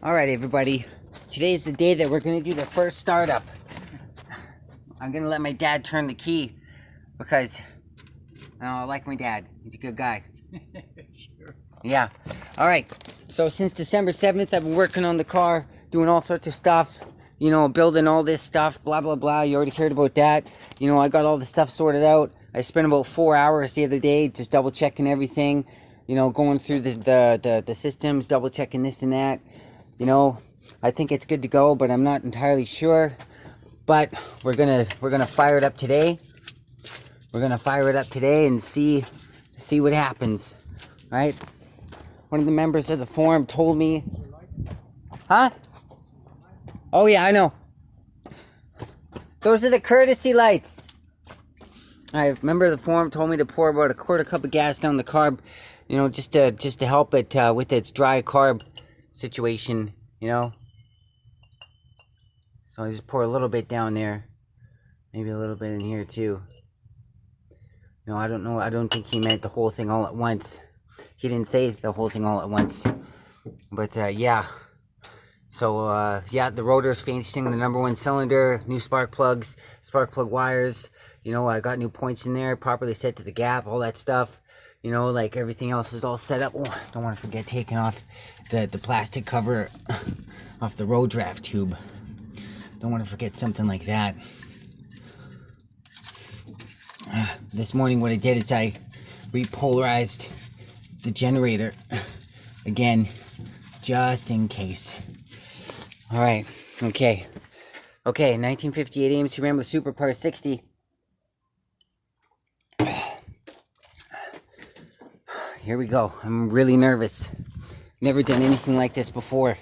Alright everybody, today is the day that we're going to do the first startup. I'm going to let my dad turn the key because I like my dad. He's a good guy. Sure. Yeah. Alright, so since December 7th I've been working on the car, doing all sorts of stuff, building all this stuff, blah blah blah. You already heard about that. I got all the stuff sorted out. I spent about 4 hours the other day just double checking everything, going through the systems, double checking this and that. I think it's good to go, but I'm not entirely sure. But we're gonna fire it up today. We're gonna fire it up today and see what happens. Right? One of the members of the forum told me, huh? Oh yeah, I know. Those are the courtesy lights. A member of the forum told me to pour about a quarter cup of gas down the carb, just to help it with its dry carb situation, So I just pour a little bit down there, maybe a little bit in here too. I don't know. I don't think he meant the whole thing all at once. He didn't say the whole thing all at once, but yeah. So yeah, the rotor's facing the number one cylinder, new spark plug wires. I got new points in there, properly set to the gap, all that stuff. Like everything else is all set up. Oh, don't want to forget taking off the plastic cover off the road draft tube. Don't want to forget something like that. This morning what I did is I repolarized the generator again, just in case. Alright, okay, 1958 AMC Rambler Super Part 60. Here we go. I'm really nervous. Never done anything like this before.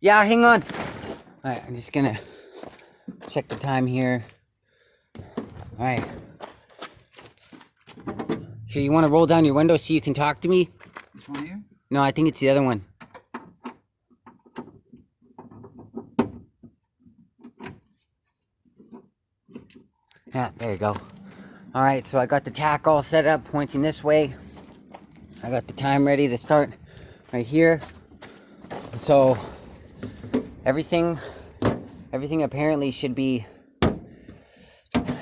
Yeah, hang on. Alright, I'm just gonna check the time here. Alright. Here, you want to roll down your window so you can talk to me? This one here? No, I think it's the other one. Yeah, there you go. Alright, so I got the tack all set up, pointing this way. I got the time ready to start right here. So everything apparently should be,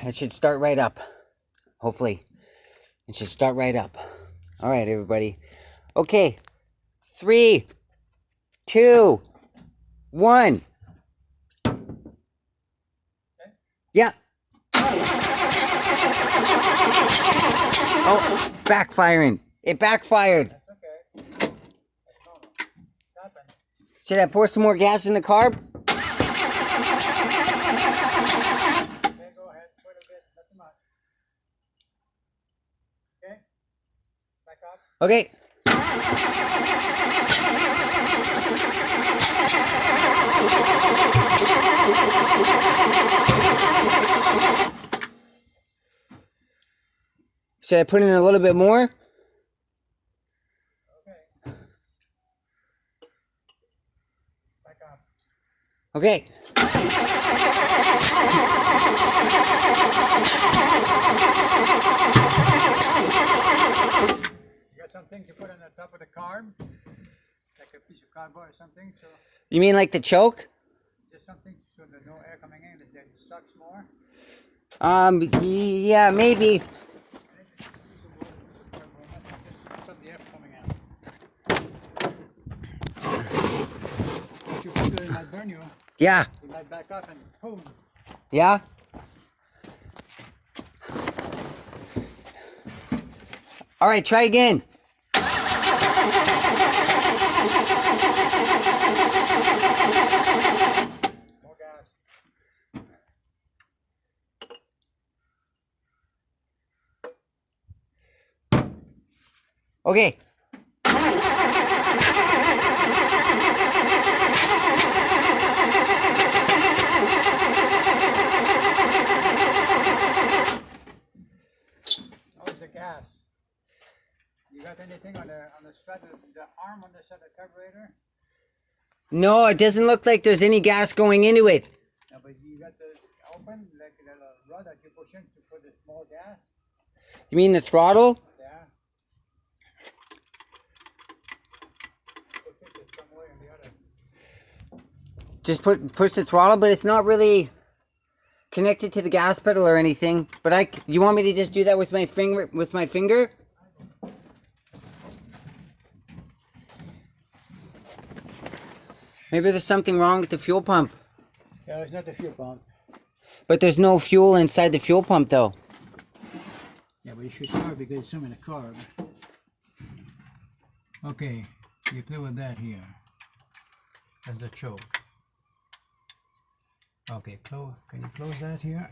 it should start right up. Hopefully. It should start right up. Alright, everybody. Okay. 3, 2, 1. Yeah. Oh, backfiring. It backfired. That's okay. That's normal. It's happened. Should I pour some more gas in the carb? Okay, go ahead. Put a bit. Not too much. Okay? Back up. Okay. Should I put in a little bit more? Okay. Back up. Okay. You got something to put on the top of the carb? Like a piece of cardboard or something? So You mean like the choke? just something so there's no air coming in, that it sucks more. Yeah, maybe. Just stop the air from coming out. If you put it, it might burn you. Yeah. You might back up and boom. Yeah? Alright, try again. More gas. Okay. How's the gas? You got anything on the strut, the arm on the side of the carburetor? No, it doesn't look like there's any gas going into it. No, but you got the open, like the rod that you push in to put the small gas. You mean the throttle? Yeah. Push it some way or the other. Just push the throttle, but it's not really connected to the gas pedal or anything. But you want me to just do that with my finger? With my finger? Maybe there's something wrong with the fuel pump. Yeah, it's not the fuel pump. But there's no fuel inside the fuel pump, though. Yeah, but you should start because there's some in the carb. Okay, you play with that here. That's the choke. Okay, can you close that here?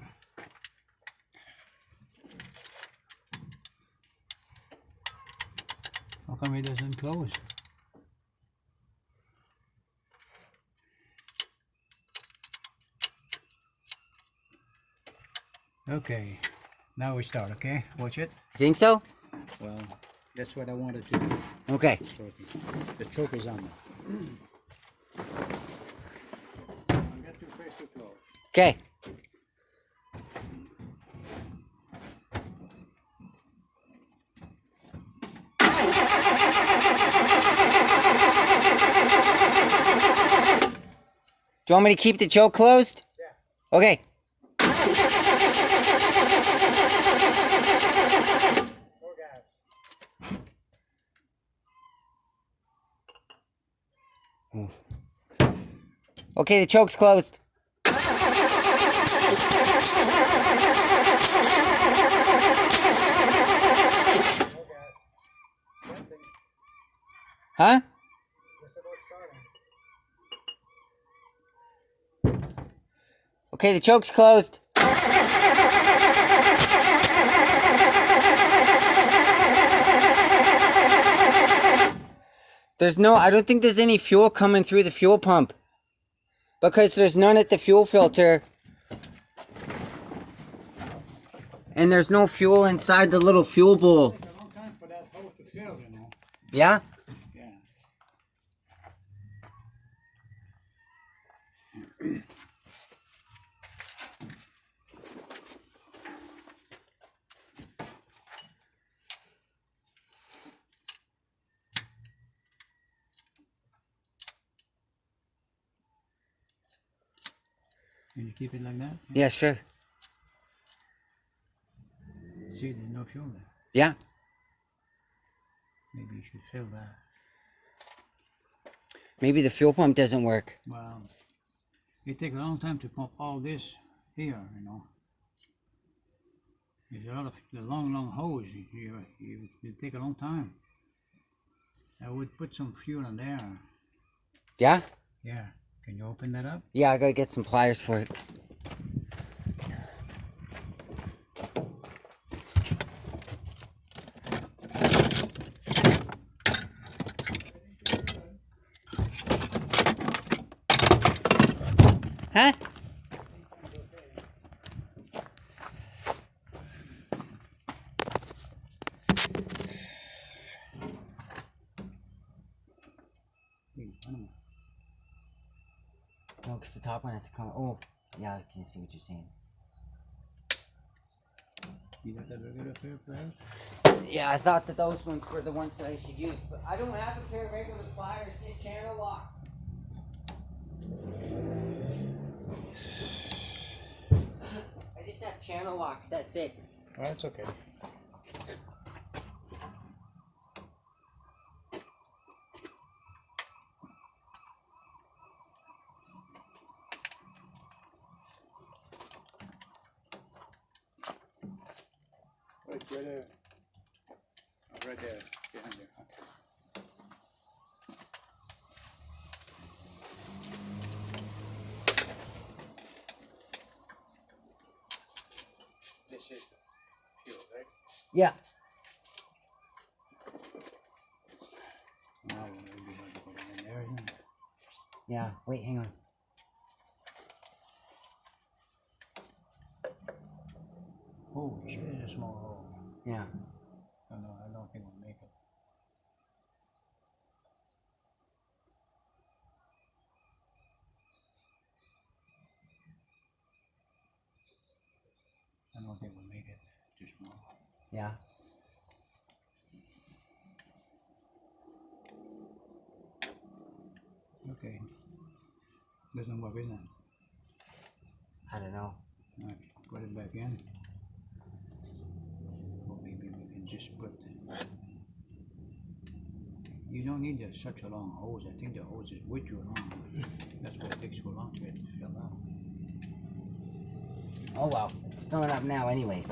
How come it doesn't close? Okay, now we start, okay? Watch it. Think so? Well, that's what I wanted to do. Okay. The choke is on there. Don't get too close, too close. Okay. Do you want me to keep the choke closed? Yeah. Okay. More gas. Okay, the choke's closed. Huh? Okay, the choke's closed. I don't think there's any fuel coming through the fuel pump. Because there's none at the fuel filter. And there's no fuel inside the little fuel bowl. It's a long time for that hose to fill, you know. Yeah? Yeah. Can you keep it like that? Yeah, sure. See, there's no fuel there. Yeah. Maybe you should fill that. Maybe the fuel pump doesn't work. Well, it takes a long time to pump all this here, you know. There's a lot of the long hose. It take a long time. I would put some fuel in there. Yeah? Yeah. Can you open that up? Yeah, I gotta get some pliers for it. Huh? No, because the top one has to come. Oh, yeah, I can see what you're saying. You got that regular pair of pliers? Yeah, I thought that those ones were the ones that I should use, but I don't have a pair of regular pliers to channel lock. I just have channel locks, that's it. Oh, that's okay. Wait, you're there. Oh, right there, behind you. Okay. This is fuel, right? Yeah. Now we're going to put it in there, isn't it? Yeah, wait, hang on. Oh, shit, it's a small hole. Yeah. Oh, no, I don't think we'll make it. I don't think we'll make it. Too small. Yeah. Yeah. Okay. Doesn't work, isn't it? I don't know. Alright, put it back in. Or maybe we can just put. You don't need such a long hose. I think the hose is way too long. That's why it takes so long to get it filled out. Oh well, it's filling up now anyways.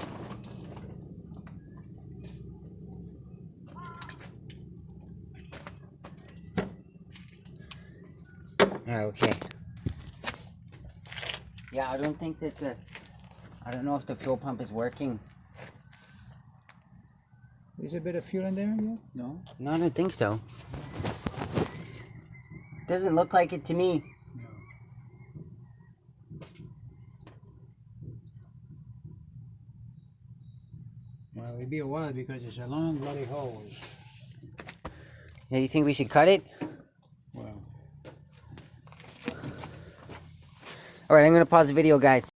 Okay. Yeah, I don't think that I don't know if the fuel pump is working. Is there a bit of fuel in there yet? No? No, I don't think so. Doesn't look like it to me. No. Well, it'll be a while because it's a long bloody hose. Yeah, you think we should cut it? Well. Alright, I'm gonna pause the video, guys.